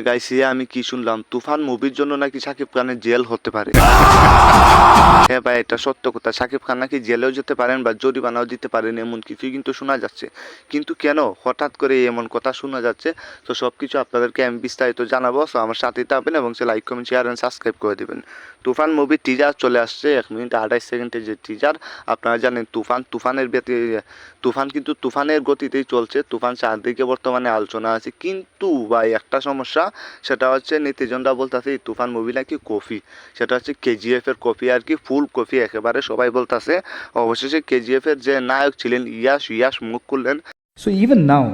ভাই গাইস, আমি কি শুনলাম তুফান মুভির জন্য নাকি শাকিব খানের জেল হতে পারে। হ্যাঁ ভাই, এটা সত্য কথা। শাকিব খান নাকি জেলেও যেতে পারেন বা জরিমানাও দিতে পারেন, এমন কিছুই কিন্তু শোনা যাচ্ছে। কিন্তু কেন হঠাৎ করে এমন কথা শোনা যাচ্ছে? তো সবকিছু আপনাদেরকে আমি বিস্তারিত জানাবো। তো আমার সাথেই থাকবেন এবং সে like comment share and subscribe করে দিবেন। তুফান মুভির টিজার চলে আসছে, 1 মিনিট 28 সেকেন্ডের যে টিজার। আপনারা জানেন তুফান কিন্তু তুফানের গতিতেই চলছে। তুফান চারদিকে বর্তমানে আলোচনা আছে, কিন্তু ভাই একটা সমস্যা, সেটা হচ্ছে নেটিজনরা বলতেছে এই তুফান মুভি নাকি কপি। সেটা হচ্ছে কেজিএফ এর কপি আর কি, ফুল কপি একেবারে সবাই বলতেছে। অবশেষে কেজিএফ এর যে নায়ক ছিলেন ইয়াশ মুখ খুললেন। So even now,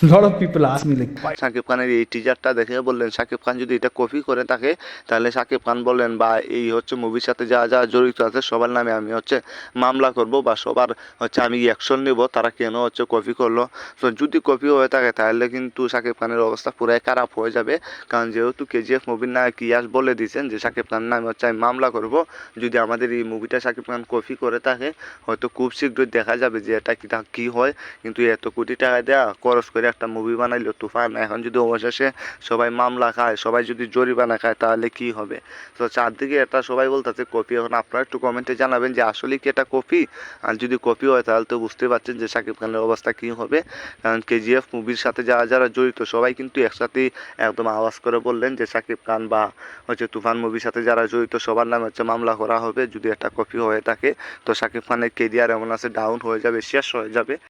a lot of people ask me like, why? Shakib খানের এই টিজারটা দেখে বললেন শাকিব খান যদি এটা কপি করে থাকে, তাহলে শাকিব খান বললেন বা এই হচ্ছে মুভির সাথে যা জড়িত আছে সবার নামে আমি হচ্ছে মামলা করব বা সবার হচ্ছে আমি অ্যাকশন নেব, তারা কেন হচ্ছে কপি করলো। তো যদি কপি হয়ে থাকে তাহলে কিন্তু শাকিব খানের অবস্থা পুরাই খারাপ হয়ে যাবে। কারণ যেহেতু কেজিএফ মুভির নায়ক ইয়াশ বলে দিয়েছেন যে শাকিব খানের নামে হচ্ছে আমি মামলা করব যদি আমাদের এই মুভিটা শাকিব খান কপি করে থাকে। হয়তো খুব শীঘ্রই দেখা যাবে যে এটা কি হয়। কিন্তু এত কোটি টাকা দেওয়া খরচ করে একটা মুভি বানাইলো তুফান, এখন যদি অবশেষে সবাই মামলা খায়, সবাই যদি জরিমানা খায়, তাহলে কি হবে? তো চারদিকে এটা সবাই বলতেছে কপি। এখন আপনারা একটু কমেন্টে জানাবেন যে আসলে কি এটা কপি। আর যদি কপি হয় তাহলে তো বুঝতে পারছেন যে শাকিব খানের অবস্থা কি হবে। কারণ কেজিএফ মুভির সাথে যারা জড়িত সবাই কিন্তু একসাথেই একদম আওয়াজ করে বললেন যে শাকিব খান বা হচ্ছে তুফান মুভির সাথে যারা জড়িত সবার নামে হচ্ছে মামলা করা হবে যদি একটা কপি হয়ে থাকে। তো শাকিব খানের কেরিয়ার এমন আছে ডাউন হয়ে যাবে, শেষ হয়ে যাবে।